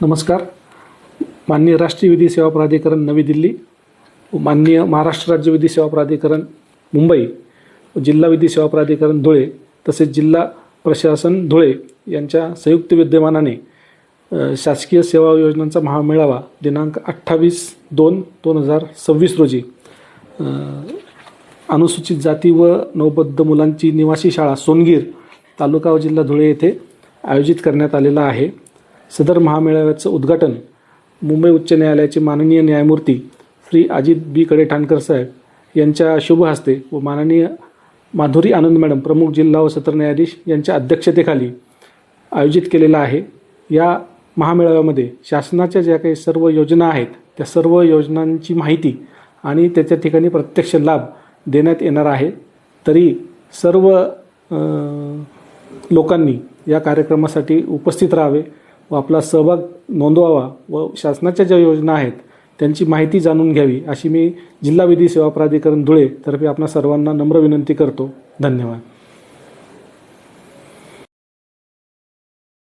नमस्कार. माननीय राष्ट्रीय विधी सेवा प्राधिकरण नवी दिल्ली, माननीय महाराष्ट्र राज्य विधी सेवा प्राधिकरण मुंबई, जिल्हा विधी सेवा प्राधिकरण धुळे तसेच जिल्हा प्रशासन धुळे यांच्या संयुक्त विद्यमानाने शासकीय सेवा योजनांचा महामेळावा दिनांक 28/2/2026 रोजी अनुसूचित जाती व नवबद्ध मुलांची निवासी शाळा सोनगीर तालुका व जिल्हा धुळे येथे आयोजित करण्यात आलेला आहे. सदर महामेळाव्याचं उद्घाटन मुंबई उच्च न्यायालयाचे माननीय न्यायमूर्ती श्री अजित बी कडेठाणकर साहेब यांच्या शुभ हस्ते व माननीय माधुरी आनंद मॅडम प्रमुख जिल्हा व सत्र न्यायाधीश यांच्या अध्यक्षतेखाली आयोजित केलेला आहे. या महामेळाव्यामध्ये शासनाच्या ज्या काही सर्व योजना आहेत त्या सर्व योजनांची माहिती आणि त्याच्या ठिकाणी प्रत्यक्ष लाभ देण्यात येणार आहे. तरी सर्व लोकांनी या कार्यक्रमासाठी उपस्थित राहावे व आपला सहभाग नोंदवावा व शासनाच्या ज्या योजना आहेत त्यांची माहिती जाणून घ्यावी अशी मी जिल्हा विधी सेवा प्राधिकरण धुळे तर्फे आपणा सर्वांना नम्र विनंती करतो. धन्यवाद.